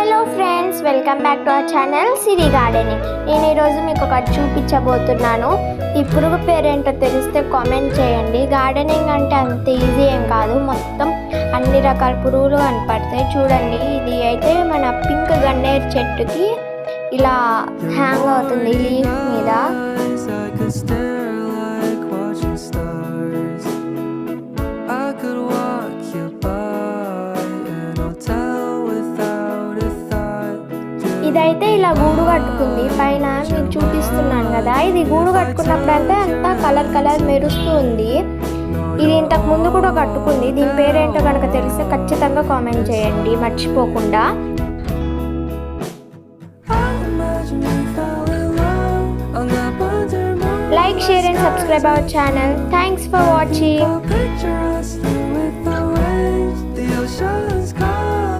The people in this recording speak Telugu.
Hello friends, welcome back to our channel Siri gardening. నేను ఈరోజు మీకు ఒకటి చూపించబోతున్నాను. ఈ పురుగు పేరేంటో తెలిస్తే కామెంట్ చేయండి. గార్డెనింగ్ అంటే అంత ఈజీ ఏం కాదు, మొత్తం అన్ని రకాల పురుగులు కనపడతాయి. చూడండి, ఇది అయితే మన పింక్ గన్నేరు చెట్టుకి ఇలా హ్యాంగ్ అవుతుంది లీఫ్ మీద. ఇదైతే ఇలా గూడు కట్టుకుంది. పైన మీకు చూపిస్తున్నాను కదా, ఇది గూడు కట్టుకున్నప్పుడు అంటే అంతా కలర్ కలర్ మెరుస్తూ ఉంది. ఇది ఇంతకు ముందు కూడా కట్టుకుంది. దీని పేరేంటో కనుక తెలిస్తే ఖచ్చితంగా కామెంట్ చేయండి మర్చిపోకుండా. Like, share and subscribe our channel. Thanks for watching.